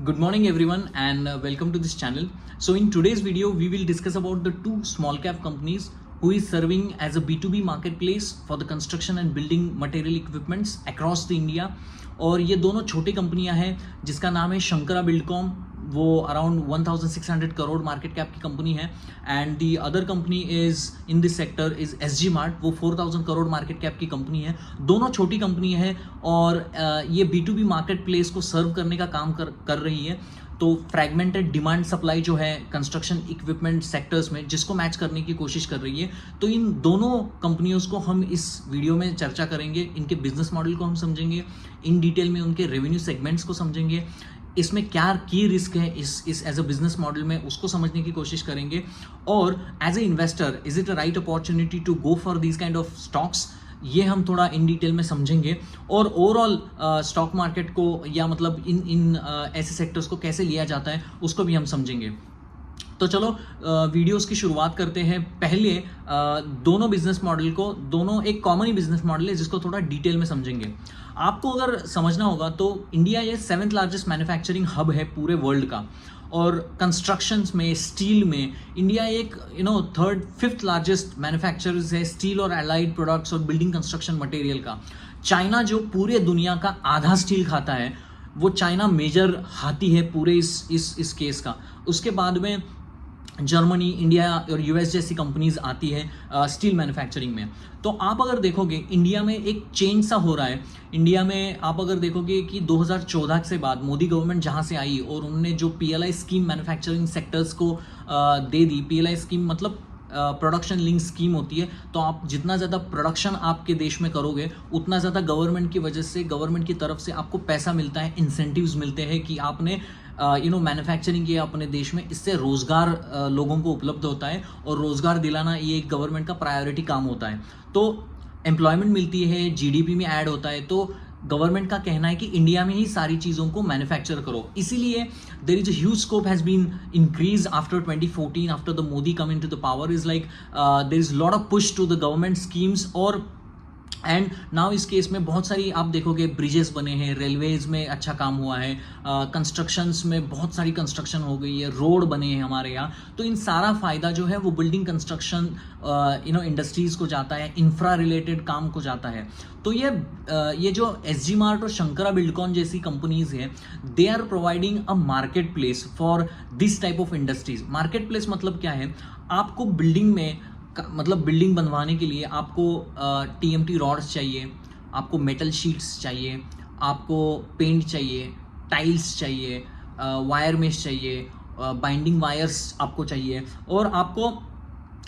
Good morning everyone and welcome to this channel. So in today's video we will discuss about the two small cap companies who is serving as a B2B marketplace for the construction and building material equipments across the India. और ये दोनों छोटी कंपनियां हैं जिसका नाम है Shankara Buildcom, वो अराउंड 1600 करोड़ मार्केट कैप की कंपनी है, and the other company is in this sector is SG mart, वो 4000 करोड़ मार्केट कैप की कंपनी है। दोनों छोटी कंपनी है और ये B2B मार्केट प्लेस को सर्व करने का काम कर रही है। तो फ्रैगमेंटेड डिमांड सप्लाई जो है कंस्ट्रक्शन इक्विपमेंट सेक्टर्स में, जिसको मैच करने की कोशिश कर रही है। तो इन दोनों कंपनियों को हम इस वीडियो में चर्चा करेंगे, इनके बिजनेस मॉडल को हम समझेंगे, इन डिटेल में उनके रेवेन्यू सेगमेंट्स को समझेंगे, इसमें क्या की रिस्क है इस एज अ बिजनेस मॉडल में, उसको समझने की कोशिश करेंगे। और as a investor is it a right opportunity to go for this kind of stocks, ये हम थोड़ा इन डिटेल में समझेंगे। और ओवरऑल स्टॉक मार्केट को या मतलब इन ऐसे सेक्टर्स को कैसे लिया जाता है उसको भी हम समझेंगे। तो चलो वीडियोस की शुरुआत करते हैं। पहले दोनों बिजनेस मॉडल को, दोनों एक कॉमन ही बिजनेस मॉडल है जिसको थोड़ा डिटेल में समझेंगे। आपको अगर समझना होगा तो इंडिया ये 7th लार्जेस्ट मैन्युफैक्चरिंग हब है पूरे वर्ल्ड का, और कंस्ट्रक्शंस में, स्टील में इंडिया एक 3rd 5th लार्जेस्ट मैन्युफैक्चरर्स है स्टील और एलाइड प्रोडक्ट्स और बिल्डिंग कंस्ट्रक्शन मटेरियल का। चाइना जो पूरे दुनिया का आधा स्टील खाता है, वो चाइना मेजर हाथी है पूरे इस केस का। उसके बाद में जर्मनी, इंडिया और यूएस जैसी कंपनीज आती है स्टील मैन्युफैक्चरिंग में। तो आप अगर देखोगे इंडिया में एक चेंज सा हो रहा है। इंडिया में आप अगर देखोगे कि 2014 से बाद मोदी गवर्नमेंट जहाँ से आई और उन्होंने जो पीएलआई स्कीम मैन्युफैक्चरिंग सेक्टर्स को दे दी, पीएलआई स्कीम मतलब प्रोडक्शन लिंक स्कीम होती है। तो आप जितना ज़्यादा प्रोडक्शन आपके देश में करोगे उतना ज़्यादा गवर्नमेंट की वजह से, गवर्नमेंट की तरफ से आपको पैसा मिलता है, इंसेंटिव्स मिलते हैं कि आपने मैन्युफैक्चरिंग किया अपने देश में। इससे रोज़गार लोगों को उपलब्ध होता है और रोज़गार दिलाना ये एक गवर्नमेंट का प्रायोरिटी काम होता है। तो एम्प्लॉयमेंट मिलती है, जीडीपी में ऐड होता है। तो गवर्नमेंट का कहना है कि इंडिया में ही सारी चीज़ों को मैन्युफैक्चर करो। इसीलिए there is a huge scope has been increase after 2014, after the Modi come into the power. Is like there is lot of push to the government schemes. और एंड नाउ इस केस में बहुत सारी आप देखोगे ब्रिजेस बने हैं, रेलवेज में अच्छा काम हुआ है, कंस्ट्रक्शंस में बहुत सारी कंस्ट्रक्शन हो गई है, रोड बने हैं हमारे यहाँ। तो इन सारा फायदा जो है वो बिल्डिंग कंस्ट्रक्शन इंडस्ट्रीज को जाता है, इंफ्रा रिलेटेड काम को जाता है। तो ये जो एसजी मार्ट और शंकरा बिल्डकॉन जैसी कंपनीज है, they are providing a market place for this type of industries. Market place मतलब क्या है? आपको बिल्डिंग में मतलब बिल्डिंग बनवाने के लिए आपको टीएमटी रॉड्स चाहिए, आपको मेटल शीट्स चाहिए, आपको पेंट चाहिए, टाइल्स चाहिए, वायर मेश चाहिए, बाइंडिंग वायर्स आपको चाहिए, और आपको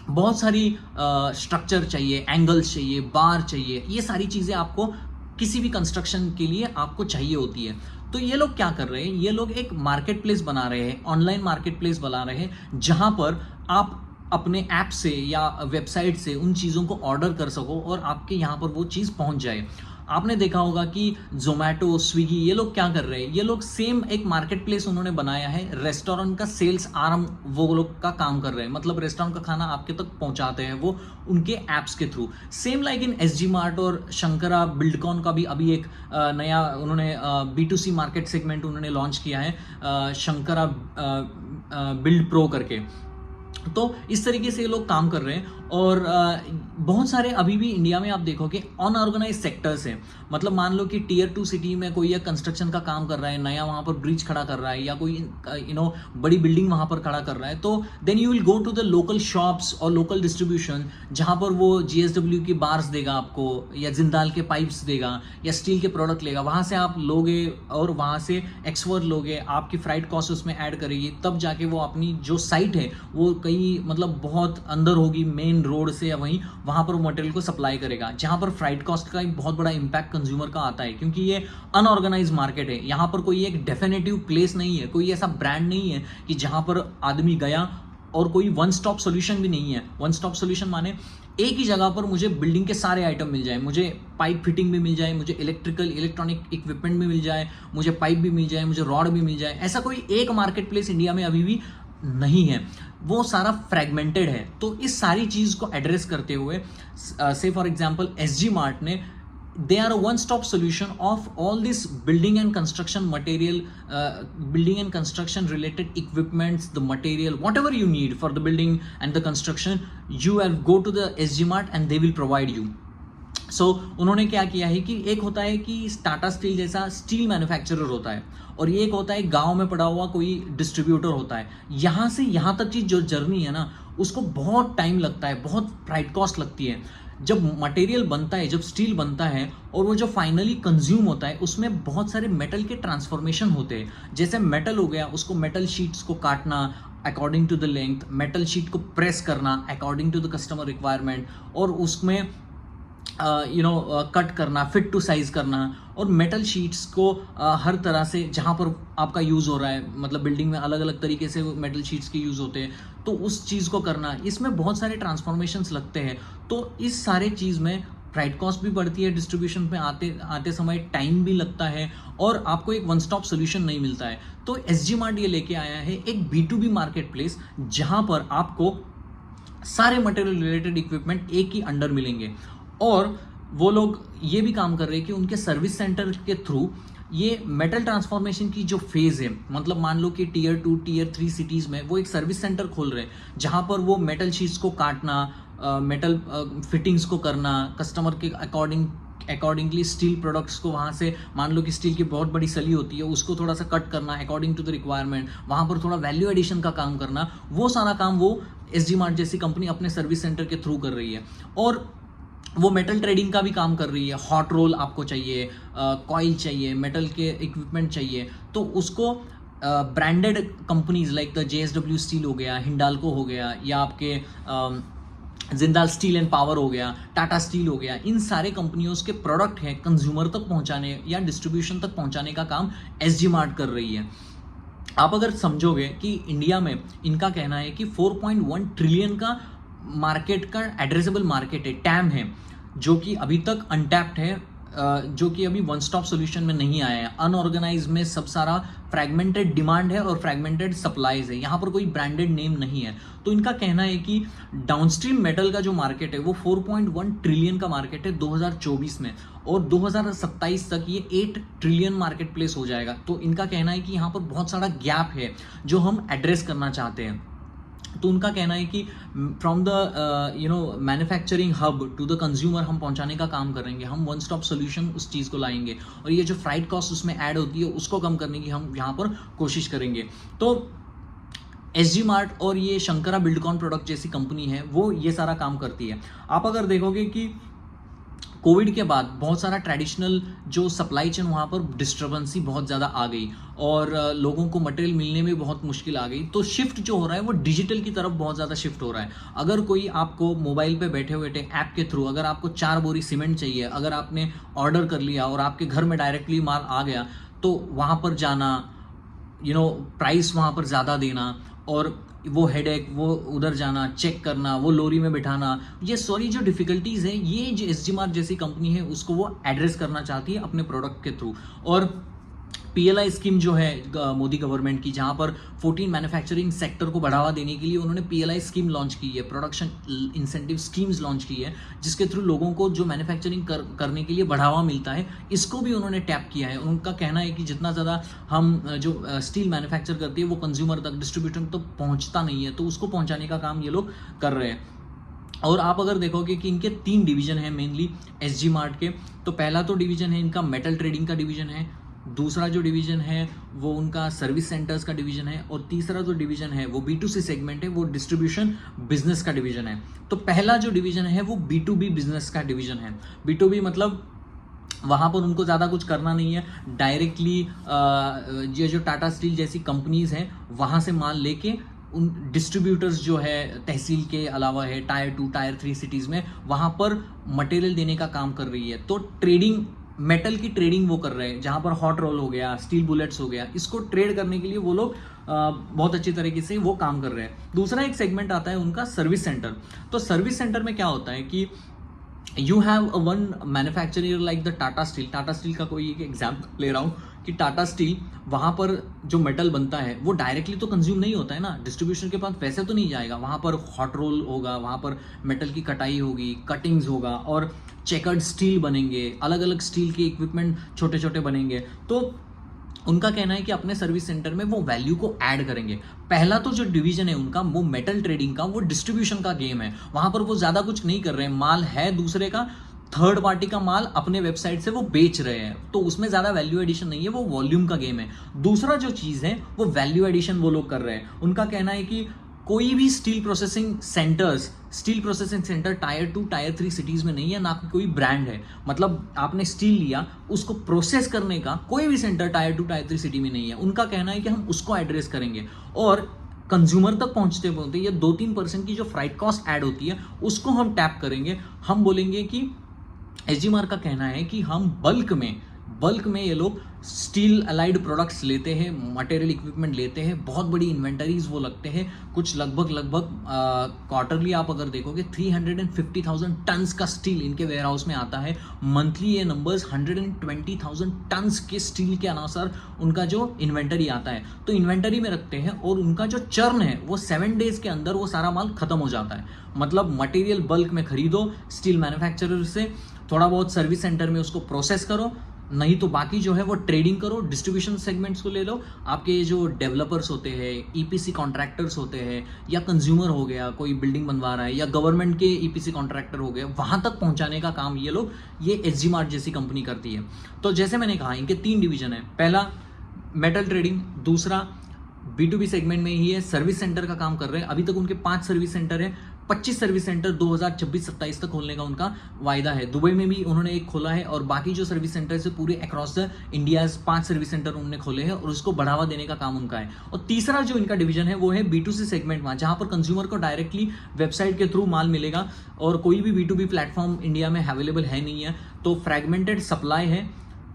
बहुत सारी स्ट्रक्चर चाहिए, एंगल्स चाहिए, बार चाहिए। ये सारी चीज़ें आपको किसी भी कंस्ट्रक्शन के लिए आपको चाहिए होती है। तो ये लोग क्या कर रहे हैं? ये लोग एक मार्केट प्लेस बना रहे हैं, ऑनलाइन मार्केट प्लेस बना रहे हैं, जहाँ पर आप अपने ऐप से या वेबसाइट से उन चीज़ों को ऑर्डर कर सको और आपके यहाँ पर वो चीज़ पहुँच जाए। आपने देखा होगा कि जोमेटो, स्विगी, ये लोग क्या कर रहे हैं? ये लोग सेम एक मार्केट प्लेस उन्होंने बनाया है, रेस्टोरेंट का सेल्स आर्म वो लोग का काम कर रहे हैं। मतलब रेस्टोरेंट का खाना आपके तक पहुंचाते हैं वो उनके ऐप्स के through. Same like in SG mart और शंकरा बिल्डकॉन का भी अभी एक नया उन्होंने B2C मार्केट सेगमेंट उन्होंने लॉन्च किया है, शंकरा बिल्ड प्रो करके। तो इस तरीके से ये लोग काम कर रहे हैं। और बहुत सारे अभी भी इंडिया में आप देखोगे अनऑर्गेनाइज सेक्टर्स हैं। मतलब मान लो कि टियर 2 सिटी में कोई एक कंस्ट्रक्शन का काम कर रहा है, नया वहाँ पर ब्रिज खड़ा कर रहा है, या कोई बड़ी बिल्डिंग वहाँ पर खड़ा कर रहा है। तो then you will go to the local shops और लोकल डिस्ट्रीब्यूशन, जहाँ पर वो GSW की बार्स देगा आपको, या जिंदाल के पाइप्स देगा, या स्टील के प्रोडक्ट लेगा। वहाँ से आप लोगे और वहाँ से एक्सवर्ड लोगे, आपकी फ्राइट कॉस्ट उसमें ऐड करेगी, तब जाके वो अपनी जो साइट है वो कहीं मतलब बहुत अंदर होगी मेन रोड से, या वहाँ पर मटेरियल को सप्लाई करेगा, जहाँ पर फ्राइट कॉस्ट का एक बहुत बड़ा इम्पैक्ट कंज्यूमर का आता है। क्योंकि ये अनऑर्गेनाइज मार्केट है, यहाँ पर कोई एक डेफिनेटिव प्लेस नहीं है, कोई ऐसा ब्रांड नहीं है कि जहाँ पर आदमी गया, और कोई वन स्टॉप सोल्यूशन भी नहीं है। वन स्टॉप सोल्यूशन माने एक ही जगह पर मुझे बिल्डिंग के सारे आइटम मिल जाए, मुझे पाइप फिटिंग भी मिल जाए, मुझे इलेक्ट्रॉनिक इक्विपमेंट भी मिल जाए, मुझे पाइप भी मिल जाए, मुझे रॉड भी मिल जाए। ऐसा कोई एक मार्केट प्लेस इंडिया में अभी भी नहीं है, वो सारा फ्रैगमेंटेड है। तो इस सारी चीज़ को एड्रेस करते हुए से फॉर एग्जांपल एसजी मार्ट ने they are a one-stop solution of all this building and construction material, building and construction related equipments, the material, whatever you need for the building and the construction, you have go to the SG Mart and they will provide you. सो उन्होंने क्या किया है कि एक होता है कि Tata steel जैसा स्टील मैन्युफैक्चरर होता है, और ये एक होता है गांव में पड़ा हुआ कोई डिस्ट्रीब्यूटर होता है. यहाँ से यहाँ तक की जो जर्नी है ना, उसको बहुत टाइम लगता है, बहुत प्राइड कॉस्ट लगती है. जब मटेरियल बनता है, जब स्टील बनता है और वो जो फाइनली कंज्यूम होता है, उसमें बहुत सारे मेटल के ट्रांसफॉर्मेशन होते हैं. जैसे मेटल हो गया, उसको मेटल शीट्स को काटना according to the length, metal sheet को प्रेस करना according to the customer requirement, और उसमें कट करना, फिट टू साइज करना, और मेटल शीट्स को हर तरह से जहाँ पर आपका यूज़ हो रहा है, मतलब बिल्डिंग में अलग अलग तरीके से मेटल शीट्स के यूज़ होते हैं, तो उस चीज़ को करना, इसमें बहुत सारे ट्रांसफॉर्मेशंस लगते हैं. तो इस सारे चीज़ में प्राइड कॉस्ट भी बढ़ती है, डिस्ट्रीब्यूशन में आते समय टाइम भी लगता है, और आपको एक वन स्टॉप सोल्यूशन नहीं मिलता है. तो SG Mart ये लेके आया है एक B2B मार्केट प्लेस, जहाँ पर आपको सारे मटेरियल रिलेटेड इक्विपमेंट एक ही अंडर मिलेंगे. और वो लोग ये भी काम कर रहे हैं कि उनके सर्विस सेंटर के थ्रू ये मेटल ट्रांसफॉर्मेशन की जो फेज़ है, मतलब मान लो कि Tier 2 Tier 3 सिटीज़ में वो एक सर्विस सेंटर खोल रहे हैं, जहाँ पर वो मेटल शीट्स को काटना, मेटल फिटिंग्स को करना, कस्टमर के अकॉर्डिंगली स्टील प्रोडक्ट्स को, वहाँ से मान लो कि स्टील की बहुत बड़ी सली होती है, उसको थोड़ा सा कट करना अकॉर्डिंग टू द रिक्वायरमेंट, वहाँ पर थोड़ा वैल्यू एडिशन का काम करना, वो सारा काम वो SG Mart जैसी कंपनी अपने सर्विस सेंटर के थ्रू कर रही है. और वो मेटल ट्रेडिंग का भी काम कर रही है. हॉट रोल आपको चाहिए, कॉइल चाहिए, मेटल के इक्विपमेंट चाहिए, तो उसको branded companies like the JSW steel हो गया, हिंडाल्को हो गया, या आपके जिंदाल स्टील एंड पावर हो गया, टाटा स्टील हो गया, इन सारे कंपनियों के प्रोडक्ट हैं कंज्यूमर तक पहुंचाने या डिस्ट्रीब्यूशन तक पहुंचाने का काम SG Mart कर रही है. आप अगर समझोगे कि इंडिया में इनका कहना है कि 4.1 ट्रिलियन का मार्केट का एड्रेसेबल मार्केट है, टैम है, जो कि अभी तक अनटैप्ड है, जो कि अभी वन स्टॉप सोल्यूशन में नहीं आया है. अनऑर्गेनाइज में सब सारा फ्रैगमेंटेड डिमांड है और फ्रैगमेंटेड सप्लाईज है, यहाँ पर कोई ब्रांडेड नेम नहीं है. तो इनका कहना है कि डाउनस्ट्रीम मेटल का जो मार्केट है वो 4.1 ट्रिलियन का मार्केट है 2024 में, और 2027 तक ये 8 ट्रिलियन मार्केट प्लेस हो जाएगा. तो इनका कहना है कि यहाँ पर बहुत सारा गैप है जो हम एड्रेस करना चाहते हैं. तो उनका कहना है कि from the manufacturing hub to the consumer हम पहुंचाने का काम करेंगे, हम वन स्टॉप सोल्यूशन उस चीज़ को लाएंगे, और ये जो फ्राइट कॉस्ट उसमें ऐड होती है उसको कम करने की हम यहाँ पर कोशिश करेंगे. तो SG Mart और ये शंकरा बिल्डकॉन प्रोडक्ट जैसी कंपनी है, वो ये सारा काम करती है. आप अगर देखोगे कि कोविड के बाद बहुत सारा ट्रेडिशनल जो सप्लाई चेन, वहाँ पर डिस्टर्बेंसी बहुत ज़्यादा आ गई, और लोगों को मटेरियल मिलने में बहुत मुश्किल आ गई. तो शिफ्ट जो हो रहा है वो डिजिटल की तरफ बहुत ज़्यादा शिफ्ट हो रहा है. अगर कोई आपको मोबाइल पे बैठे बैठे ऐप के थ्रू अगर आपको 4 बोरी सीमेंट चाहिए, अगर आपने ऑर्डर कर लिया और आपके घर में डायरेक्टली माल आ गया, तो वहाँ पर जाना, प्राइस वहाँ पर ज़्यादा देना, और वो हेडेक, वो उधर जाना, चेक करना, वो लोरी में बिठाना, ये सारी जो डिफ़िकल्टीज़ हैं, ये जो SG Mart जैसी कंपनी है उसको वो एड्रेस करना चाहती है अपने प्रोडक्ट के थ्रू. और PLI स्कीम जो है मोदी गवर्नमेंट की, जहाँ पर 14 मैन्युफैक्चरिंग सेक्टर को बढ़ावा देने के लिए उन्होंने PLI स्कीम लॉन्च की है, प्रोडक्शन इंसेंटिव स्कीम्स लॉन्च की है, जिसके थ्रू लोगों को जो मैन्युफैक्चरिंग करने के लिए बढ़ावा मिलता है, इसको भी उन्होंने टैप किया है. उनका कहना है कि जितना ज़्यादा हम जो स्टील मैन्युफैक्चर करते हैं वो कंज्यूमर तक, डिस्ट्रीब्यूटर तक पहुँचता नहीं है, तो उसको पहुँचाने का काम ये लोग कर रहे हैं. और आप अगर देखोगे कि इनके 3 डिवीजन हैं मेनली SG Mart के. तो पहला तो डिवीजन है इनका मेटल ट्रेडिंग का डिवीजन है, दूसरा जो डिवीजन है वो उनका सर्विस सेंटर्स का डिवीजन है, और तीसरा जो डिवीजन है वो B2C सेगमेंट है, वो डिस्ट्रीब्यूशन बिजनेस का डिवीजन है. तो पहला जो डिवीजन है वो B2B बिजनेस का डिवीजन है. B2B मतलब वहाँ पर उनको ज़्यादा कुछ करना नहीं है, डायरेक्टली ये जो टाटा स्टील जैसी कंपनीज़ हैं वहाँ से माल लेके उन डिस्ट्रीब्यूटर्स जो है तहसील के अलावा है Tier 2 Tier 3 सिटीज़ में, वहाँ पर मटेरियल देने का काम कर रही है. तो ट्रेडिंग, मेटल की ट्रेडिंग वो कर रहे हैं, जहाँ पर हॉट रोल हो गया, स्टील बुलेट्स हो गया, इसको ट्रेड करने के लिए वो लोग बहुत अच्छी तरीके से वो काम कर रहे हैं. दूसरा एक सेगमेंट आता है उनका सर्विस सेंटर. तो सर्विस सेंटर में क्या होता है कि you have one manufacturer like the Tata steel का कोई एक एग्जाम्पल ले रहा हूँ कि टाटा स्टील वहाँ पर जो मेटल बनता है वो डायरेक्टली तो कंज्यूम नहीं होता है ना, डिस्ट्रीब्यूशन के पास वैसे तो नहीं जाएगा, वहाँ पर हॉट रोल होगा, वहाँ पर मेटल की कटाई होगी, कटिंग्स होगा और चेकर्ड स्टील बनेंगे, अलग अलग स्टील के इक्विपमेंट छोटे छोटे बनेंगे। तो उनका कहना है कि अपने सर्विस सेंटर में वो वैल्यू को ऐड करेंगे। पहला तो जो डिवीजन है उनका वो मेटल ट्रेडिंग का, वो डिस्ट्रीब्यूशन का गेम है, वहां पर वो ज्यादा कुछ नहीं कर रहे हैं, माल है दूसरे का, थर्ड पार्टी का माल अपने वेबसाइट से वो बेच रहे हैं, तो उसमें ज्यादा वैल्यू एडिशन नहीं है, वो वॉल्यूम का गेम है। दूसरा जो चीज है वो वैल्यू एडिशन वो लोग कर रहे हैं। उनका कहना है कि कोई भी steel processing centre tyre 2 tier 3 cities में नहीं है, ना कोई ब्रांड है। मतलब आपने स्टील लिया, उसको प्रोसेस करने का कोई भी सेंटर टायर 2 टायर 3 सिटी में नहीं है। उनका कहना है कि हम उसको एड्रेस करेंगे और कंज्यूमर तक पहुंचते पहुंचते ये 2-3% की जो फ्राइट कॉस्ट ऐड होती है उसको हम टैप करेंगे। हम बोलेंगे कि एसजीमार का कहना है कि हम बल्क में ये लोग स्टील अलाइड प्रोडक्ट्स लेते हैं, मटेरियल इक्विपमेंट लेते हैं, बहुत बड़ी इन्वेंटरीज वो लगते हैं, कुछ लगभग क्वार्टरली आप अगर देखोगे 350,000 टन्स का स्टील इनके वेयर हाउस में आता है। मंथली ये नंबर्स 120,000 टन्स के स्टील के अनुसार उनका जो इन्वेंटरी आता है, तो इन्वेंटरी में रखते हैं और उनका जो चर्न है वो 7 डेज के अंदर वो सारा माल खत्म हो जाता है। मतलब मटेरियल बल्क में खरीदो स्टील मैन्युफैक्चरर से, थोड़ा बहुत सर्विस सेंटर में उसको प्रोसेस करो, नहीं तो बाकी जो है वो ट्रेडिंग करो, डिस्ट्रीब्यूशन सेगमेंट्स को ले लो। आपके जो डेवलपर्स होते हैं, ईपीसी कॉन्ट्रैक्टर्स होते हैं, या कंज्यूमर हो गया कोई बिल्डिंग बनवा रहा है, या गवर्नमेंट के ईपीसी कॉन्ट्रैक्टर हो गए, वहां तक पहुंचाने का काम ये एसजी मार्ट जैसी कंपनी करती है। तो जैसे मैंने कहा इनके 3 डिवीजन है, पहला मेटल ट्रेडिंग, दूसरा B2B सेगमेंट में ही है, सर्विस सेंटर का काम कर रहे हैं। अभी तक उनके 5 सर्विस सेंटर है, 25 सर्विस सेंटर 2026-27 तक खोलने का उनका वायदा है। दुबई में भी उन्होंने एक खोला है और बाकी जो सर्विस सेंटर है पूरे across the India 5 service centre उन्होंने खोले हैं और उसको बढ़ावा देने का काम उनका है। और तीसरा जो इनका डिवीजन है वो है B2C सेगमेंट में, जहां पर कंज्यूमर को डायरेक्टली वेबसाइट के थ्रू माल मिलेगा और कोई भी B2B प्लेटफॉर्म इंडिया में अवेलेबल है नहीं है, तो फ्रैगमेंटेड सप्लाई है।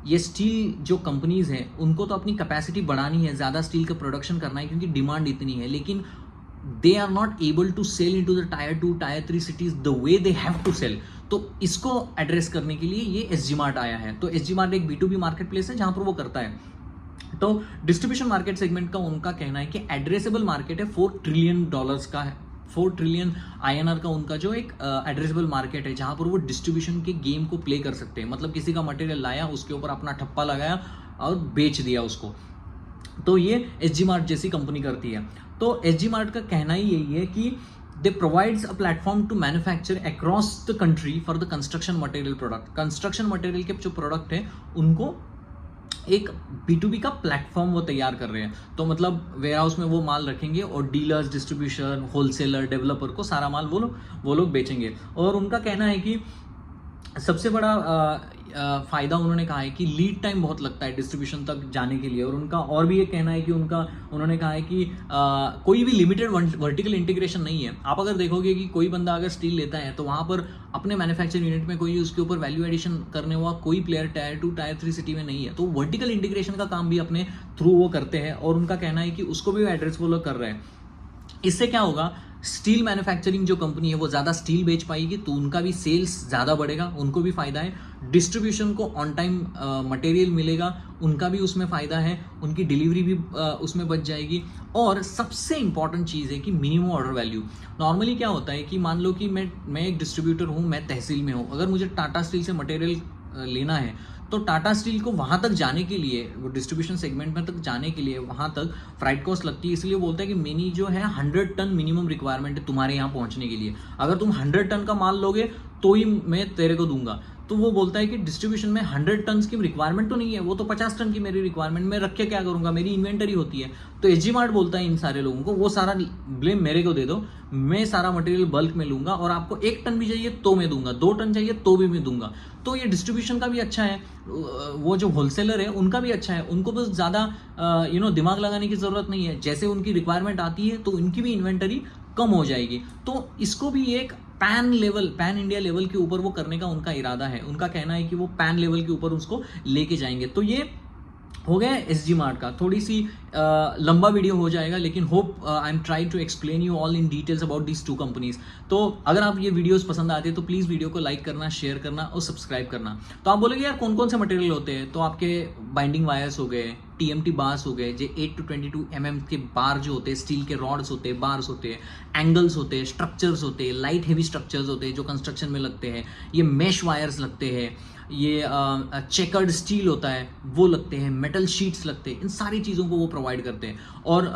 ये स्टील जो कंपनीज हैं उनको तो अपनी कैपेसिटी बढ़ानी है, ज़्यादा स्टील का प्रोडक्शन करना है क्योंकि डिमांड इतनी है, लेकिन they are not able to sell into the tier 2 tier 3 cities the way they have to sell. तो इसको एड्रेस करने के लिए ये एसजी मार्ट आया है। तो एसजी मार्ट एक B2B मार्केट प्लेस है जहां पर वो करता है। तो डिस्ट्रीब्यूशन मार्केट सेगमेंट का उनका कहना है कि एड्रेसेबल मार्केट है $4 ट्रिलियन का है, 4 ट्रिलियन INR का उनका जो एक एड्रेसेबल मार्केट है, जहां पर वो डिस्ट्रीब्यूशन के गेम को प्ले कर सकते हैं। मतलब किसी का मटेरियल लाया, उसके ऊपर अपना ठप्पा लगाया और बेच दिया उसको, तो ये एसजी मार्ट जैसी कंपनी करती है। तो एसजी मार्ट का कहना ही यही है कि they provides a platform to manufacture across the country for the construction material product. Construction material के जो प्रोडक्ट है उनको एक B2B का प्लेटफॉर्म वो तैयार कर रहे हैं। तो मतलब वेयर हाउस में वो माल रखेंगे और डीलर्स, डिस्ट्रीब्यूशन, होलसेलर, डेवलपर को सारा माल वो लोग बेचेंगे। और उनका कहना है कि सबसे बड़ा फायदा उन्होंने कहा है कि लीड टाइम बहुत लगता है डिस्ट्रीब्यूशन तक जाने के लिए। और उनका और भी ये कहना है कि उन्होंने कहा है कि कोई भी लिमिटेड वर्टिकल इंटीग्रेशन नहीं है। आप अगर देखोगे कि कोई बंदा अगर स्टील लेता है तो वहां पर अपने मैन्युफैक्चरिंग यूनिट में कोई उसके ऊपर वैल्यू एडिशन करने वाला कोई प्लेयर टायर 2 टायर 3 सिटी में नहीं है, तो वर्टिकल इंटीग्रेशन का काम भी अपने थ्रू वो करते हैं। और उनका कहना है कि उसको भी एड्रेस वो लोग कर रहे हैं। इससे क्या होगा, स्टील मैन्युफैक्चरिंग जो कंपनी है वो ज़्यादा स्टील बेच पाएगी, तो उनका भी सेल्स ज़्यादा बढ़ेगा, उनको भी फायदा है। डिस्ट्रीब्यूशन को ऑन टाइम मटेरियल मिलेगा, उनका भी उसमें फ़ायदा है, उनकी डिलीवरी भी उसमें बच जाएगी। और सबसे इंपॉर्टेंट चीज़ है कि मिनिमम ऑर्डर वैल्यू। नॉर्मली क्या होता है कि मान लो कि मैं एक डिस्ट्रीब्यूटर हूँ, मैं तहसील में हूँ, अगर मुझे टाटा स्टील से मटेरियल लेना है तो टाटा स्टील को वहाँ तक जाने के लिए, वो डिस्ट्रीब्यूशन सेगमेंट में तक जाने के लिए वहाँ तक फ्राइट कॉस्ट लगती है। इसलिए बोलते हैं कि मेनी जो है 100 टन मिनिमम रिक्वायरमेंट है तुम्हारे यहाँ पहुँचने के लिए। अगर तुम 100 टन का माल लोगे तो ही मैं तेरे को दूंगा। तो वो बोलता है कि डिस्ट्रीब्यूशन में 100 टन की रिक्वायरमेंट तो नहीं है, वो तो 50 टन की मेरी रिक्वायरमेंट, मैं रख के क्या करूंगा, मेरी इन्वेंटरी होती है। तो एसजी मार्ट बोलता है इन सारे लोगों को वो सारा ब्लेम मेरे को दे दो, मैं सारा मटेरियल बल्क में लूंगा और आपको 1 टन भी चाहिए तो मैं दूंगा, 2 टन चाहिए तो भी मैं दूंगा। तो ये डिस्ट्रीब्यूशन का भी अच्छा है, वो जो होलसेलर है उनका भी अच्छा है, उनको बस ज़्यादा दिमाग लगाने की ज़रूरत नहीं है। जैसे उनकी रिक्वायरमेंट आती है तो उनकी भी इन्वेंटरी कम हो जाएगी। तो इसको भी एक पैन इंडिया लेवल के ऊपर वो करने का उनका इरादा है। उनका कहना है कि वो पैन लेवल के ऊपर उसको लेके जाएंगे। तो ये हो गया एस जी मार्ट का। थोड़ी सी लंबा वीडियो हो जाएगा, लेकिन hope I am try to explain you all in details about these two companies. तो अगर आप ये वीडियोस पसंद आते हैं तो प्लीज़ वीडियो को लाइक करना, शेयर करना और सब्सक्राइब करना। तो आप बोलोगे यार कौन कौन से मटेरियल होते हैं, तो आपके बाइंडिंग वायर्स हो गए, टीएमटी बार्स हो गए, जो 8 to 22 mm के बार जो होते हैं, स्टील के रॉड्स होते हैं, बार्स होते हैं, एंगल्स होते हैं, स्ट्रक्चर्स होते हैं, लाइट हेवी स्ट्रक्चर्स होते हैं जो कंस्ट्रक्शन में लगते हैं, ये मैश वायर्स लगते हैं, ये चेकर्ड स्टील होता है वो लगते हैं, मेटल शीट्स लगते हैं, इन सारी चीज़ों को वो प्रोवाइड करते हैं। और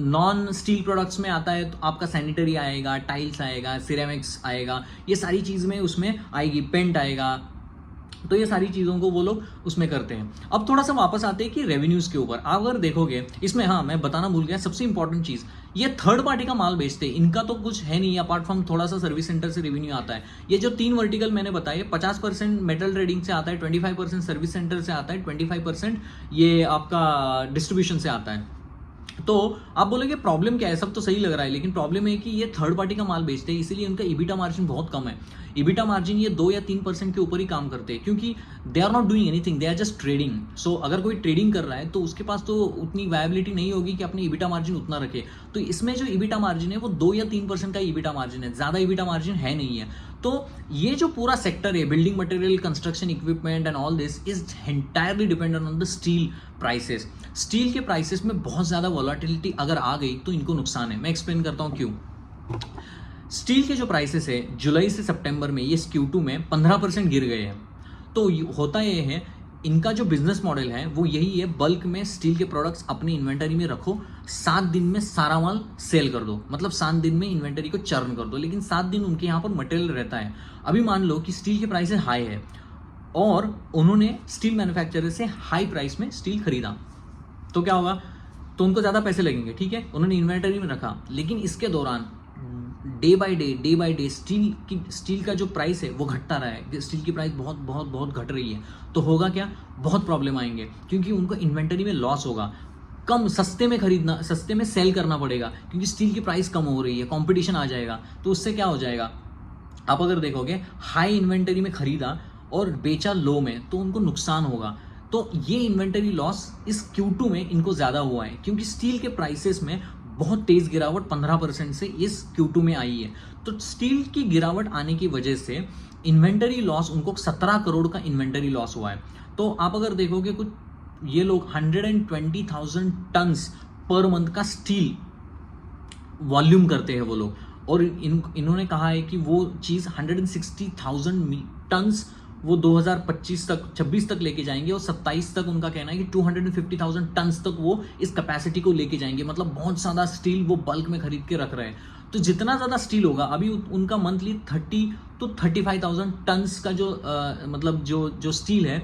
नॉन स्टील प्रोडक्ट्स में आता है तो आपका सैनिटरी आएगा, टाइल्स आएगा, सिरेमिक्स आएगा, ये सारी चीज़ में उसमें आएगी, पेंट आएगा। तो ये सारी चीज़ों को वो लोग उसमें करते हैं। अब थोड़ा सा वापस आते हैं कि रेवेन्यूज़ के ऊपर। आप अगर देखोगे इसमें, हाँ मैं बताना भूल गया, सबसे इंपॉर्टेंट चीज़, ये थर्ड पार्टी का माल बेचते हैं, इनका तो कुछ है नहीं अपार्ट फ्रॉम थोड़ा सा सर्विस सेंटर से रेवेन्यू आता है। ये जो 3 वर्टिकल मैंने बताए, 50% मेटल ट्रेडिंग से आता है, 25% सर्विस सेंटर से आता है, 25% ये आपका डिस्ट्रीब्यूशन से आता है। तो आप बोलोगे प्रॉब्लम क्या है, सब तो सही लग रहा है, लेकिन प्रॉब्लम है कि ये थर्ड पार्टी का माल बेचते हैं, इसीलिए उनका ईबिटा मार्जिन बहुत कम है। ईबिटा मार्जिन ये 2 या 3% के ऊपर ही काम करते हैं, क्योंकि they are not doing anything, they are just trading. So अगर कोई ट्रेडिंग कर रहा है तो उसके पास तो उतनी वायबिलिटी नहीं होगी कि अपने ईबिटा मार्जिन उतना रखे। तो इसमें जो ईबिटा मार्जिन है वो 2 या 3% का ईबिटा मार्जिन है, ज़्यादा ईबिटा मार्जिन है नहीं है। तो ये जो पूरा सेक्टर है, building material, construction equipment and all this is entirely dependent on the steel prices. Steel के प्राइसेस में बहुत ज़्यादा वॉलेटिलिटी अगर आ गई तो इनको नुकसान है। मैं एक्सप्लेन करता हूँ क्यों। स्टील के जो प्राइसेस है जुलाई से सितंबर में, ये Q2 में 15% गिर गए हैं। तो होता ये है, इनका जो बिजनेस मॉडल है वो यही है, बल्क में स्टील के प्रोडक्ट्स अपनी इन्वेंटरी में रखो, 7 दिन में सारा माल सेल कर दो, मतलब 7 दिन में इन्वेंटरी को चर्न कर दो। लेकिन 7 दिन उनके यहाँ पर मटेरियल रहता है। अभी मान लो कि स्टील के प्राइसेस हाई है और उन्होंने स्टील मैन्युफैक्चरर से हाई प्राइस में स्टील खरीदा, तो क्या होगा, तो उनको ज़्यादा पैसे लगेंगे, ठीक है, उन्होंने इन्वेंटरी में रखा। लेकिन इसके दौरान डे बाय डे स्टील का जो प्राइस है वो घटता रहा है, स्टील की प्राइस बहुत बहुत बहुत घट रही है। तो होगा क्या, बहुत प्रॉब्लम आएंगे, क्योंकि उनको इन्वेंटरी में लॉस होगा। कम सस्ते में खरीदना, सस्ते में सेल करना पड़ेगा, क्योंकि स्टील की प्राइस कम हो रही है, कंपटीशन आ जाएगा। तो उससे क्या हो जाएगा, आप अगर देखोगे हाई इन्वेंटरी में खरीदा और बेचा लो में, तो उनको नुकसान होगा। तो ये इन्वेंटरी लॉस इस Q2 में इनको ज़्यादा हुआ है, क्योंकि स्टील के प्राइसेस में बहुत तेज़ गिरावट 15% से इस Q2 में आई है। तो स्टील की गिरावट आने की वजह से इन्वेंटरी लॉस उनको 17 करोड़ का इन्वेंटरी लॉस हुआ है। तो आप अगर देखोगे कुछ, ये लोग 120,000 टन्स पर मंथ का स्टील वॉल्यूम करते हैं वो लोग, और इन्होंने कहा है कि वो चीज़ 160,000 टन्स वो 2025 तक 26 तक लेके जाएंगे, और 27 तक उनका कहना है कि 250,000 टन्स तक वो इस कैपेसिटी को लेके जाएंगे। मतलब बहुत ज़्यादा स्टील वो बल्क में खरीद के रख रहे हैं। तो जितना ज़्यादा स्टील होगा, अभी उनका मंथली 30 to 35,000 टन्स का जो मतलब जो स्टील है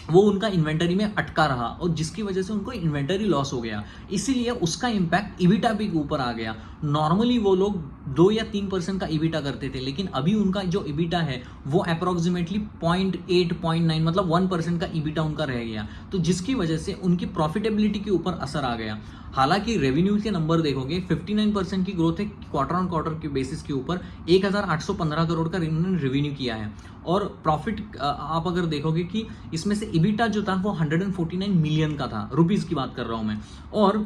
वो उनका इन्वेंटरी में अटका रहा, और जिसकी वजह से उनको इन्वेंटरी लॉस हो गया, इसीलिए उसका इम्पैक्ट ईबिटा भी ऊपर आ गया। नॉर्मली वो लोग 2 या 3% का ईबिटा करते थे, लेकिन अभी उनका जो ईबिटा है वो अप्रॉक्सीमेटली 0.8 0.9 मतलब 1% का ईबिटा उनका रह गया। तो जिसकी वजह से उनकी प्रॉफिटेबिलिटी के ऊपर असर आ गया। हालांकि रेवेन्यू के नंबर देखोगे 59% की ग्रोथ है क्वार्टर ऑन क्वार्टर के बेसिस के ऊपर, 1,815 करोड़ का इन्होंने रेवेन्यू किया है। और प्रॉफिट आप अगर देखोगे कि इसमें से ईबिटा जो था वो 149 मिलियन का था, रुपीस की बात कर रहा हूं मैं, और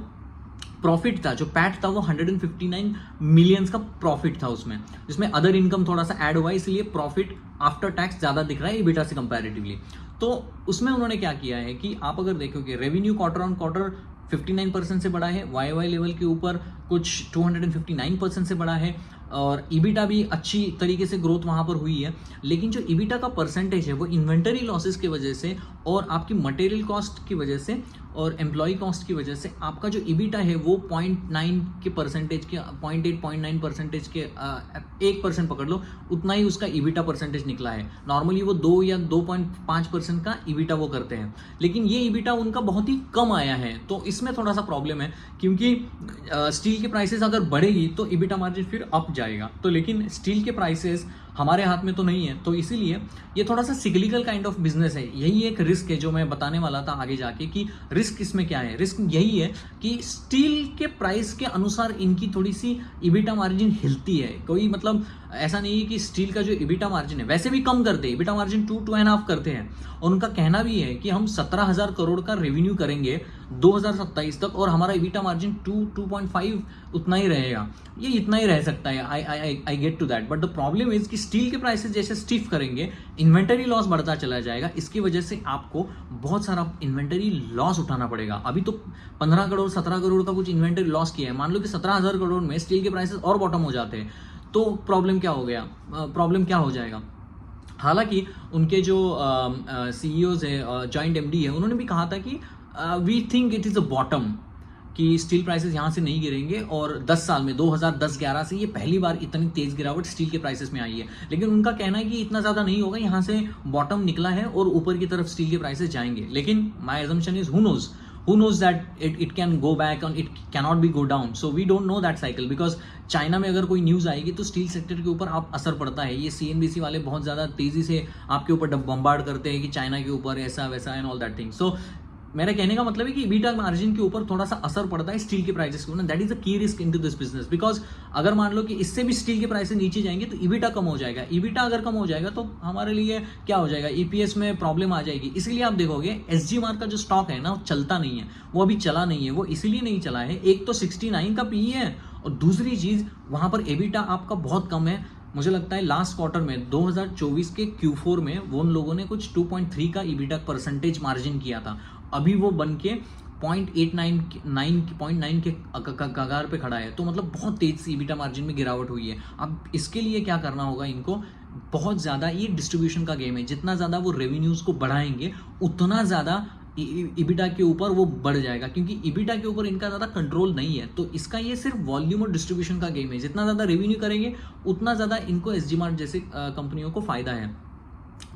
प्रॉफिट था जो पैट था वो 159 मिलियंस का प्रॉफिट था उसमें, जिसमें अदर इनकम थोड़ा सा ऐड हुआ है, इसलिए प्रॉफिट आफ्टर टैक्स ज़्यादा दिख रहा है ईबिटा से कंपैरेटिवली। तो उसमें उन्होंने क्या किया है कि आप अगर देखोगे रेवेन्यू क्वार्टर ऑन क्वार्टर 59% से बढ़ा है, वाई लेवल के ऊपर कुछ 259% से बढ़ा है, और ईबिटा भी अच्छी तरीके से ग्रोथ वहाँ पर हुई है। लेकिन जो ईबिटा का परसेंटेज है वो इन्वेंटरी लॉसेस की वजह से और आपकी मटेरियल कॉस्ट की वजह से और एम्प्लॉय कॉस्ट की वजह से आपका जो ईबिटा है वो 0.9 के परसेंटेज के 0.8 0.9% के 1% पकड़ लो, उतना ही उसका ईबिटा परसेंटेज निकला है। नॉर्मली वो 2 या 2.5% का ईबिटा वो करते हैं, लेकिन ये ईबिटा उनका बहुत ही कम आया है। तो इसमें थोड़ा सा प्रॉब्लम है, क्योंकि स्टील की प्राइसेस अगर बढ़ेगी तो ईबिटा मार्जिन फिर अप जाएगा। तो लेकिन स्टील के प्राइसेस हमारे हाथ में तो नहीं है, तो इसीलिए ये थोड़ा सा सिक्लिकल काइंड ऑफ बिजनेस है। यही एक रिस्क है जो मैं बताने वाला था आगे जाके कि रिस्क इसमें क्या है। रिस्क यही है कि स्टील के प्राइस के अनुसार इनकी थोड़ी सी ईबिटा मार्जिन हिलती है। कोई मतलब ऐसा नहीं है कि स्टील का जो EBITDA मार्जिन है वैसे भी कम करते हैं, EBITDA मार्जिन 2.5 करते हैं, और उनका कहना भी है कि हम 17,000 करोड़ का रेवेन्यू करेंगे 2027 तक और हमारा EBITDA मार्जिन 2.5 उतना ही रहेगा। ये इतना ही रह सकता है, I get to that, but the problem is कि स्टील के प्राइसेस जैसे स्टिफ करेंगे इन्वेंटरी लॉस बढ़ता चला जाएगा, इसकी वजह से आपको बहुत सारा इन्वेंटरी लॉस उठाना पड़ेगा। अभी तो 15 करोड़ 17 करोड़ का कुछ इन्वेंटरी लॉस किया है, मान लो कि 17,000 करोड़ में स्टील के प्राइसेस और बॉटम हो जाते हैं तो प्रॉब्लम क्या हो जाएगा। हालांकि उनके जो CEOs है, जॉइंट MD है, उन्होंने भी कहा था कि we think it is a bottom, कि स्टील प्राइसेस यहाँ से नहीं गिरेंगे, और 10 साल में 2010-11 से ये पहली बार इतनी तेज गिरावट स्टील के प्राइसेस में आई है। लेकिन उनका कहना है कि इतना ज़्यादा नहीं होगा, यहाँ से बॉटम निकला है और ऊपर की तरफ स्टील के प्राइसेस जाएंगे। लेकिन my assumption is who knows that it can go back and it cannot be go down, so we don't know that cycle, because China में अगर कोई न्यूज़ आएगी तो स्टील सेक्टर के ऊपर आप असर पड़ता है। ये CNBC वाले बहुत ज़्यादा तेज़ी से आपके ऊपर बम्बार्ड करते हैं कि चाइना के ऊपर ऐसा वैसा एंड ऑल दैट थिंग। सो मेरा कहने का मतलब है कि EBITDA मार्जिन के ऊपर थोड़ा सा असर पड़ता है स्टील के प्राइसेस के ऊपर। दैट इज अ की risk into this business, because अगर मान लो कि इससे भी स्टील के प्राइसेस नीचे जाएंगे तो EBITDA कम हो जाएगा। EBITDA अगर कम हो जाएगा तो हमारे लिए क्या हो जाएगा, EPS में प्रॉब्लम आ जाएगी। इसलिए आप देखोगे SG मार्क का जो स्टॉक है ना वो चलता नहीं है, वो अभी चला नहीं है। वो इसीलिए नहीं चला है, एक तो 69 का PE है और दूसरी चीज वहां पर EBITDA आपका बहुत कम है। मुझे लगता है लास्ट क्वार्टर में 2024 के Q4 में वो उन लोगों ने कुछ 2.3 का EBITDA परसेंटेज मार्जिन किया था, अभी वो बन के 0.9 के कगार पे खड़ा है। तो मतलब बहुत तेज सी EBITDA मार्जिन में गिरावट हुई है। अब इसके लिए क्या करना होगा इनको, बहुत ज़्यादा, ये डिस्ट्रीब्यूशन का गेम है, जितना ज़्यादा वो रेवेन्यूज़ को बढ़ाएंगे उतना ज़्यादा EBITDA के ऊपर वो बढ़ जाएगा, क्योंकि EBITDA के ऊपर इनका ज़्यादा कंट्रोल नहीं है। तो इसका ये सिर्फ वॉल्यूम और डिस्ट्रीब्यूशन का गेम है, जितना ज़्यादा रेवेन्यू करेंगे उतना ज़्यादा इनको SG मार्ट जैसे कंपनियों को फ़ायदा है।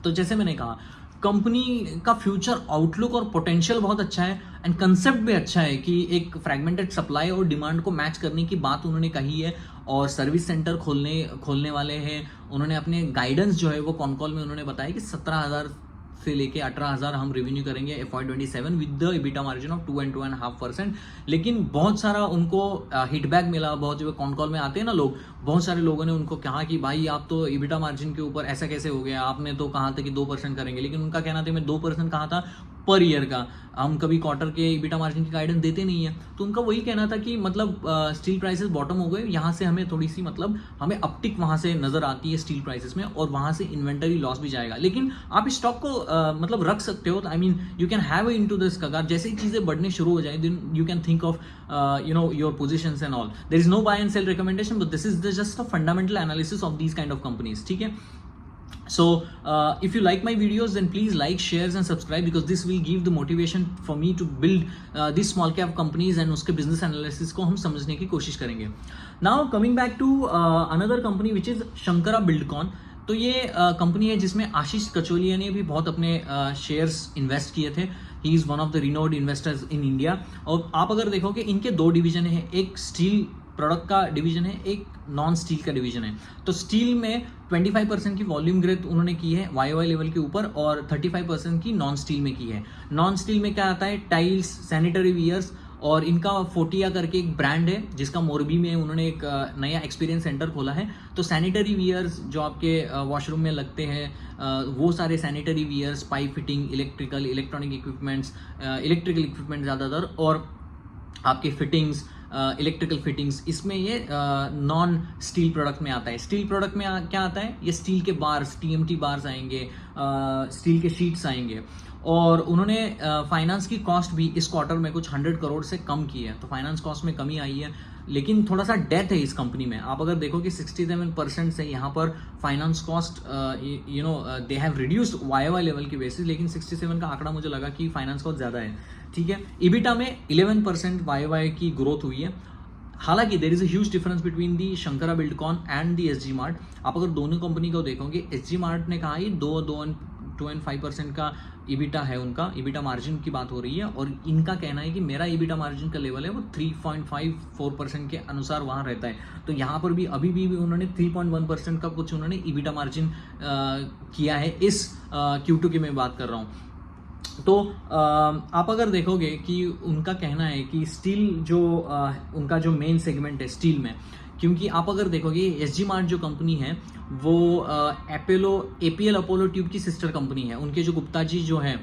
तो जैसे मैंने कहा, कंपनी का फ्यूचर आउटलुक और पोटेंशियल बहुत अच्छा है एंड कंसेप्ट भी अच्छा है कि एक फ्रैगमेंटेड सप्लाई और डिमांड को मैच करने की बात उन्होंने कही है, और सर्विस सेंटर खोलने वाले हैं। उन्होंने अपने गाइडेंस जो है वो कॉनकॉल में उन्होंने बताया कि 17,000 से लेके 18,000 हम रेवेन्यू करेंगे FY27 with the EBITDA margin of 2.5%। लेकिन बहुत सारा उनको हिटबैक मिला, बहुत जो कॉनकॉल में आते हैं ना लोग, बहुत सारे लोगों ने उनको कहा कि भाई आप तो EBITDA मार्जिन के ऊपर ऐसा कैसे हो गया, आपने तो कहा था कि 2% करेंगे। लेकिन उनका कहना था मैं 2% कहा था पर ईयर का, हम कभी क्वार्टर के EBITDA मार्जिन की गाइडेंस देते नहीं है। तो उनका वही कहना था कि मतलब स्टील प्राइसेस बॉटम हो गए, यहाँ से हमें थोड़ी सी मतलब हमें अपटिक वहाँ से नजर आती है स्टील प्राइसेस में, और वहाँ से इन्वेंटरी लॉस भी जाएगा। लेकिन आप इस स्टॉक को मतलब रख सकते हो, I mean you can have into this कगार। जैसे ही चीज़ें बढ़ने शुरू हो जाए then you can think of your positions and all. There is no buy and sell recommendation, but this is just a fundamental analysis of these kind of companies, ठीक है। So if you like my videos, then please like, shares and subscribe, because this will give the motivation for me to build these small cap companies and उसके business analysis को हम समझने की कोशिश करेंगे। Now coming back to another company which is Shankara Buildcon। तो ये company है जिसमें आशीष कचोलिया ने भी बहुत अपने शेयर्स इन्वेस्ट किए थे। He is one of the renowned investors in India. और आप अगर देखोगे इनके दो डिवीजन है, एक स्टील प्रोडक्ट का डिवीजन है, एक नॉन स्टील का डिवीजन है। तो स्टील में 25% की वॉल्यूम ग्रोथ उन्होंने की है YoY लेवल के ऊपर, और 35% की नॉन स्टील में की है। नॉन स्टील में क्या आता है, टाइल्स, सैनिटरी वियर्स, और इनका फोटिया करके एक ब्रांड है जिसका मोरबी में उन्होंने एक नया एक्सपीरियंस सेंटर खोला है। तो सैनिटरी वियर्स जो आपके वॉशरूम में लगते हैं, वो सारे sanitary wears, pipe fitting, electronic equipment ज़्यादातर, और आपके फिटिंग्स, इलेक्ट्रिकल फिटिंग्स, इसमें ये नॉन स्टील प्रोडक्ट में आता है। स्टील प्रोडक्ट में क्या आता है, ये स्टील के बार्स, TMT बार्स आएंगे, स्टील के शीट्स आएंगे। और उन्होंने फाइनेंस की कॉस्ट भी इस क्वार्टर में कुछ 100 करोड़ से कम की है, तो फाइनेंस कॉस्ट में कमी आई है। लेकिन थोड़ा सा डेथ है इस कंपनी में। आप अगर देखो कि 67% से यहाँ पर finance cost they have reduced YoY level की बेसिस, लेकिन 67 का आंकड़ा मुझे लगा कि फाइनेंस कॉस्ट ज़्यादा है, ठीक है। EBITDA में 11% YoY की ग्रोथ हुई है। हालांकि there is a huge difference between the Shankara Buildcon and the SG mart. आप अगर दोनों कंपनी को देखोगे, SG मार्ट ने कहा ही 2.5% का EBITDA है उनका, EBITDA मार्जिन की बात हो रही है, और इनका कहना है कि मेरा EBITDA मार्जिन का लेवल है वो 3.54% के अनुसार वहाँ रहता है। तो यहाँ पर भी अभी भी उन्होंने 3.1% का कुछ उन्होंने EBITDA मार्जिन किया है इस Q2 की मैं बात कर रहा हूँ। तो आप अगर देखोगे कि उनका कहना है कि स्टील जो उनका जो मेन सेगमेंट है स्टील में, क्योंकि आप अगर देखोगे एस जी मार्ट जो कंपनी है वो एपीएल अपोलो ट्यूब की सिस्टर कंपनी है। उनके जो गुप्ता जी जो हैं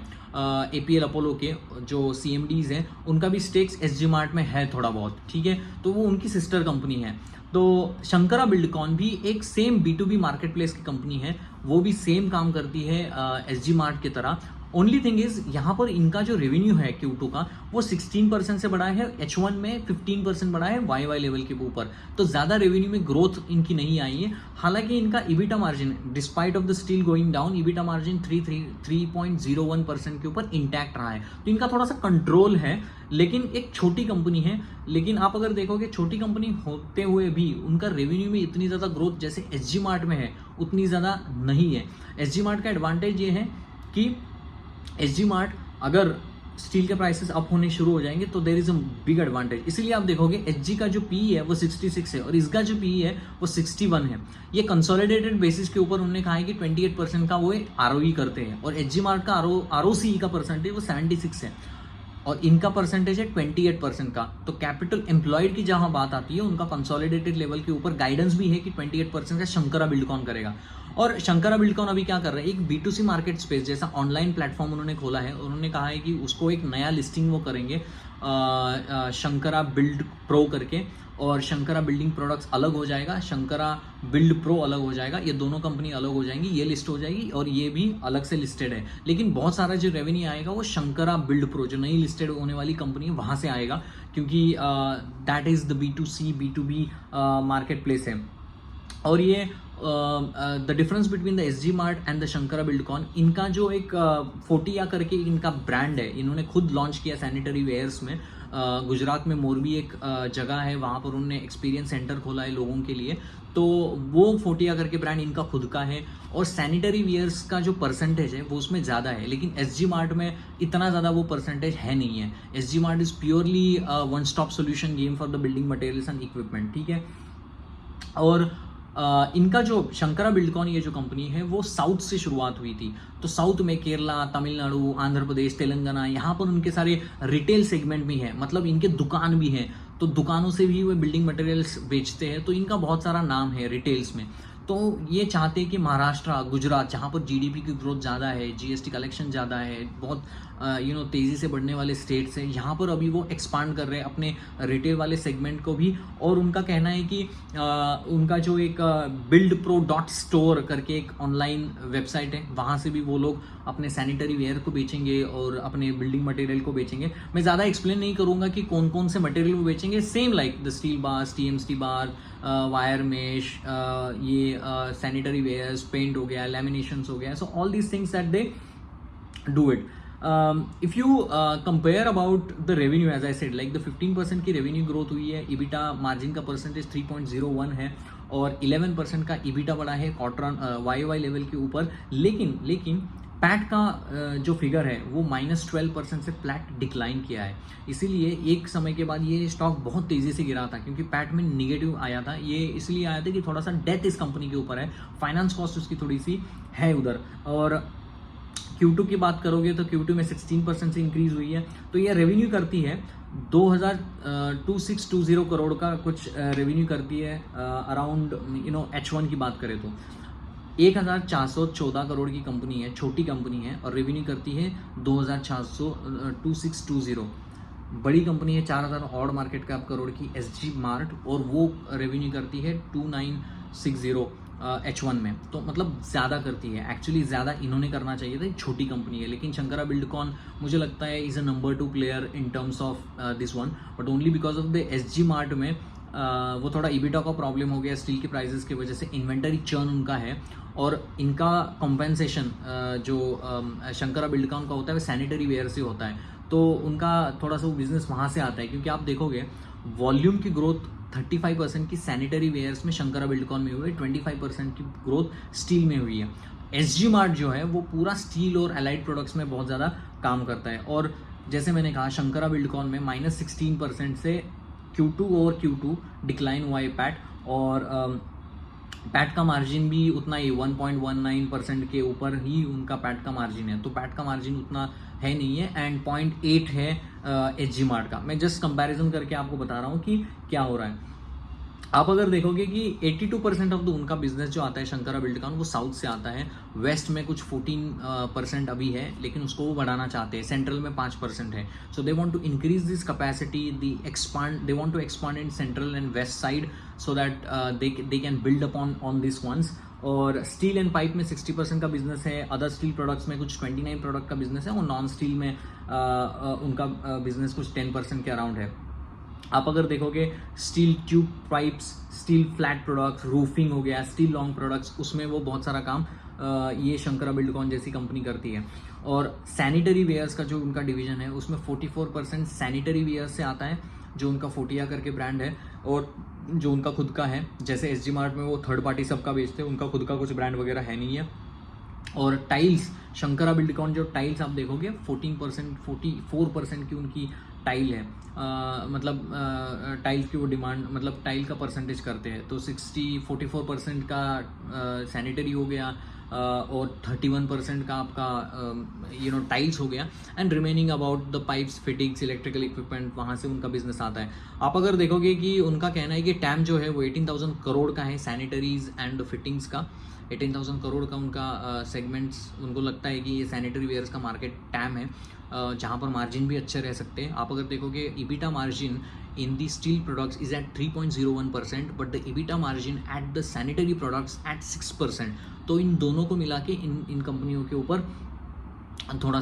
एपीएल अपोलो के जो सीएमडीज हैं, उनका भी स्टेक्स एस जी मार्ट में है थोड़ा बहुत, ठीक है, तो वो उनकी सिस्टर कंपनी है। तो शंकरा बिल्डकॉन भी एक सेम B2B मार्केट प्लेस की कंपनी है, वो भी सेम काम करती है एस जी मार्ट की तरह। ओनली थिंग इज यहाँ पर इनका जो रेवेन्यू है Q2 का वो 16% से बढ़ा है, H1 में 15% बढ़ा है YY लेवल के ऊपर। तो ज़्यादा रेवेन्यू में ग्रोथ इनकी नहीं आई है। हालांकि इनका EBITDA margin despite of the steel going down, EBITDA margin 3.01% के ऊपर इंटैक्ट रहा है। तो इनका थोड़ा सा कंट्रोल है, लेकिन एक छोटी कंपनी है। लेकिन आप अगर देखोगे छोटी कंपनी होते हुए भी उनका रेवेन्यू में इतनी ज़्यादा ग्रोथ जैसे एस जी मार्ट में है उतनी ज़्यादा नहीं है। एस जी मार्ट का एडवांटेज ये है कि एस जी मार्ट अगर स्टील के प्राइसेस अप होने शुरू हो जाएंगे तो there is a big advantage. इसीलिए आप देखोगे एच जी का जो पी है वो 66 है और इसका जो पी है वो 61 है। ये कंसोलिडेटेड बेसिस के ऊपर उन्होंने कहा है कि 28% का वो आरओई करते हैं और एच जी मार्ट का आरओसी का परसेंटेज वो 76 है और इनका परसेंटेज है 28% का। तो कैपिटल एम्प्लॉयड की जहां बात आती है उनका कंसोलिडेटेड लेवल के ऊपर गाइडेंस भी है कि 28% का शंकरा बिल्डकॉन करेगा। और शंकरा बिल्डकॉन अभी क्या कर रहा है, एक B2C मार्केट स्पेस जैसा ऑनलाइन प्लेटफॉर्म उन्होंने खोला है। उन्होंने कहा है कि उसको एक नया लिस्टिंग वो करेंगे शंकरा बिल्ड प्रो करके, और शंकरा बिल्डिंग प्रोडक्ट्स अलग हो जाएगा, शंकरा बिल्ड प्रो अलग हो जाएगा, ये दोनों कंपनी अलग हो जाएंगी, ये लिस्ट हो जाएगी और ये भी अलग से लिस्टेड है। लेकिन बहुत सारा जो रेवेन्यू आएगा वो शंकरा बिल्ड प्रो जो नई लिस्टेड होने वाली कंपनी है वहाँ से आएगा, क्योंकि that is the B2C B2B market place है। और ये the difference between the S G mart and the Shankara Buildcon, इनका जो एक फोटिया करके इनका ब्रांड है, इन्होंने खुद लॉन्च किया सैनिटरी वेयर्स में। गुजरात में मोरबी एक जगह है, वहाँ पर उन्होंने एक्सपीरियंस सेंटर खोला है लोगों के लिए। तो वो फोटिया करके ब्रांड इनका खुद का है और सैनिटरी वेयर्स का जो परसेंटेज है वो उसमें ज़्यादा है, लेकिन एस जी मार्ट में इतना ज़्यादा वो परसेंटेज है नहीं है। S G mart is purely one stop solution game for the building materials and equipment, ठीक है। और इनका जो शंकरा बिल्डकॉन ये जो कंपनी है वो साउथ से शुरुआत हुई थी। तो साउथ में केरला, तमिलनाडु, आंध्र प्रदेश, तेलंगाना, यहाँ पर उनके सारे रिटेल सेगमेंट भी हैं, मतलब इनके दुकान भी हैं। तो दुकानों से भी वो बिल्डिंग मटेरियल्स बेचते हैं, तो इनका बहुत सारा नाम है रिटेल्स में। तो ये चाहते हैं कि महाराष्ट्र, गुजरात, जहाँ पर जीडीपी की ग्रोथ ज़्यादा है, जीएसटी कलेक्शन ज़्यादा है, बहुत तेज़ी से बढ़ने वाले स्टेट्स हैं, यहाँ पर अभी वो एक्सपांड कर रहे हैं अपने रिटेल वाले सेगमेंट को भी। और उनका कहना है कि उनका जो एक buildpro.store करके एक ऑनलाइन वेबसाइट है, वहाँ से भी वो लोग अपने सैनिटरी वेयर को बेचेंगे और अपने बिल्डिंग मटेरियल को बेचेंगे। मैं ज़्यादा एक्सप्लेन नहीं करूँगा कि कौन कौन से मटेरियल वो बेचेंगे, same like the steel bars, TMC bar, wire mesh, ये सैनिटरी वेयर्स, पेंट हो गया, लैमिनेशंस हो गया, so all these things that they do it. If you compare about the revenue, as I said, like the 15% की revenue growth हुई है, EBITDA margin का percentage 3.01 है और 11% का ईबिटा बढ़ा है क्वार्टर YY लेवल के ऊपर। लेकिन पैट का जो फिगर है वो -12% से फ्लैट डिक्लाइन किया है। इसीलिए एक समय के बाद ये स्टॉक बहुत तेज़ी से गिरा था, क्योंकि पैट में निगेटिव आया था। ये इसलिए आया था कि थोड़ा सा डेथ इस कंपनी के ऊपर है, फाइनेंस कॉस्ट उसकी थोड़ी सी है उधर। और Q2 की बात करोगे तो Q2 में 16% से इंक्रीज हुई है। तो ये रेवेन्यू करती है 2620 करोड़ का कुछ रेवेन्यू करती है। अराउंड H1 की बात करें तो 1414 करोड़ की कंपनी है, छोटी कंपनी है और रेवेन्यू करती है 2620। बड़ी कंपनी है 4000 ऑड मार्केट कैप करोड़ की SG मार्ट, और वो रेवेन्यू करती है 2960 H1 में। तो मतलब ज़्यादा करती है, एक्चुअली ज़्यादा इन्होंने करना चाहिए था, छोटी कंपनी है। लेकिन शंकरा बिल्डकॉन मुझे लगता है is a number 2 player in terms of this one, but only because of the SG mart में वो थोड़ा ईबिटा का प्रॉब्लम हो गया स्टील के प्राइसेस की वजह से, इन्वेंटरी चर्न उनका है। और इनका कॉम्पेंसेशन जो शंकरा बिल्डकॉन का होता है वो सैनिटरी वेयर से होता है, तो उनका थोड़ा सा वो बिजनेस वहाँ से आता है। क्योंकि आप देखोगे वॉल्यूम की ग्रोथ 35% की सैनिटरी वेयर्स में शंकरा बिल्डकॉन में हुई है, 25% की ग्रोथ स्टील में हुई है। SG मार्ट जो है वो पूरा स्टील और एलाइड प्रोडक्ट्स में बहुत ज़्यादा काम करता है। और जैसे मैंने कहा शंकरा बिल्डकॉन में -16% से Q2 ओवर Q2 डिक्लाइन हुआ है पैट, और पैट का मार्जिन भी उतना ही 1.19% के ऊपर ही उनका पैट का मार्जिन है। तो पैट का मार्जिन उतना है नहीं है, एंड 0.8 है SG मार्ट का। मैं जस्ट कंपैरिजन करके आपको बता रहा हूँ कि क्या हो रहा है। आप अगर देखोगे कि 82% ऑफ द उनका बिजनेस जो आता है शंकरा बिल्डकॉन वो साउथ से आता है, वेस्ट में कुछ 14% अभी है, लेकिन उसको वो बढ़ाना चाहते हैं, सेंट्रल में 5% है. So they want to increase this capacity, they want to expand in central and west side so that they can build upon on this ones. और स्टील एंड पाइप में 60% का बिजनेस है, अदर स्टील प्रोडक्ट्स में कुछ 29 product का business है, और non steel में उनका बिजनेस कुछ 10% के अराउंड है. आप अगर देखोगे steel tube pipes, steel flat products, roofing हो गया, स्टील लॉन्ग प्रोडक्ट्स, उसमें वो बहुत सारा काम ये शंकरा बिल्डकॉन जैसी कंपनी करती है. और सैनिटरी वेयर्स का जो उनका डिवीजन है उसमें 44% सैनिटरी वेयर्स से आता है, जो उनका फोटिया करके ब्रांड है, और जो उनका खुद का है, जैसे एस जी मार्ट में वो थर्ड पार्टी सबका बेचते हैं, उनका खुद का कुछ ब्रांड वगैरह है नहीं है. और टाइल्स, शंकरा बिल्डकॉन जो टाइल्स आप देखोगे 44% की उनकी टाइल है. मतलब टाइल्स की वो डिमांड, मतलब टाइल का परसेंटेज करते हैं, तो 44% का सैनिटरी हो गया, और 31% का आपका टाइल्स हो गया, and remaining about the pipes, fittings, electrical equipment, वहाँ से उनका बिजनेस आता है. आप अगर देखोगे कि उनका कहना है कि टैम जो है वो 18,000 करोड़ का है सैनिटरीज एंड फिटिंग्स का. 18,000 करोड़ का उनका सेगमेंट्स, उनको लगता है कि ये सैनिटरी वेयर्स का मार्केट टैम है, जहाँ पर मार्जिन भी अच्छे रह सकते हैं. आप अगर देखोगे EBITDA margin in the steel products is at 3.01%, but the EBITDA margin at the sanitary products at 6%. तो इन दोनों को मिला के इन कंपनियों के ऊपर थोड़ा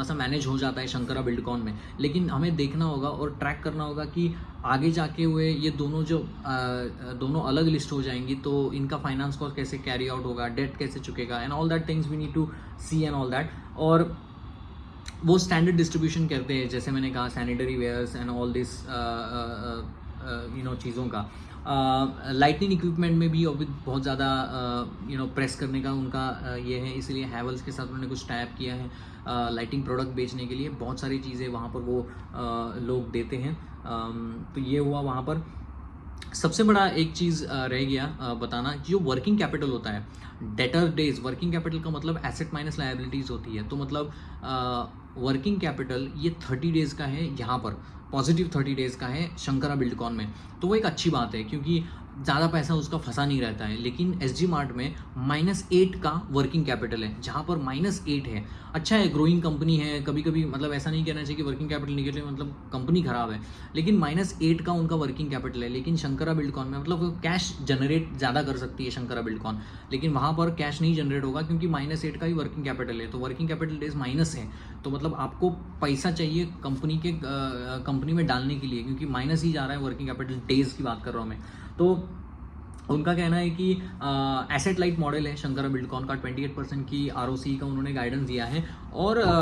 सा मैनेज हो जाता है शंकरा बिल्डकॉन में. लेकिन हमें देखना होगा और ट्रैक करना होगा कि आगे जाके हुए ये दोनों अलग लिस्ट हो जाएंगी, तो इनका फाइनेंस कॉस्ट कैसे कैरी आउट होगा, डेट कैसे चुकेगा, and all that things we need to see and all that. और वो स्टैंडर्ड डिस्ट्रीब्यूशन करते हैं, जैसे मैंने कहा sanitary wares and all this चीज़ों का. लाइटनिंग इक्विपमेंट में भी अभी बहुत ज़्यादा प्रेस करने का उनका ये है, इसलिए हैवल्स के साथ उन्होंने कुछ टाइप किया है लाइटिंग प्रोडक्ट बेचने के लिए. बहुत सारी चीज़ें वहाँ पर वो लोग देते हैं. तो ये हुआ वहाँ पर. सबसे बड़ा एक चीज़ रह गया बताना, जो वर्किंग कैपिटल होता है, डेटर डेज. वर्किंग कैपिटल का मतलब एसेट माइनस लायबिलिटीज़ होती है, तो मतलब वर्किंग कैपिटल ये 30 डेज़ का है, यहाँ पर पॉजिटिव 30 डेज़ का है शंकरा बिल्डकॉन में. तो वो एक अच्छी बात है, क्योंकि ज़्यादा पैसा उसका फंसा नहीं रहता है. लेकिन एस जी मार्ट में -8 का वर्किंग कैपिटल है, जहाँ पर -8 है. अच्छा है, ग्रोइंग कंपनी है, कभी कभी मतलब ऐसा नहीं कहना चाहिए कि वर्किंग कैपिटल निकले मतलब कंपनी खराब है, लेकिन -8 का उनका वर्किंग कैपिटल है. लेकिन शंकरा बिल्डकॉन में मतलब कैश जनरेट ज़्यादा कर सकती है शंकरा बिल्डकॉन, लेकिन वहाँ पर कैश नहीं जनरेट होगा, क्योंकि -8 का ही वर्किंग कैपिटल है. तो वर्किंग कैपिटल डेज माइनस है, तो मतलब आपको पैसा चाहिए कंपनी में डालने के लिए, क्योंकि माइनस ही जा रहा है वर्किंग कैपिटल डेज की बात कर रहा हूँ मैं. तो उनका कहना है कि एसेट लाइट मॉडल है शंकरा बिल्डकॉन का. 28% की ROC का उन्होंने गाइडेंस दिया है. और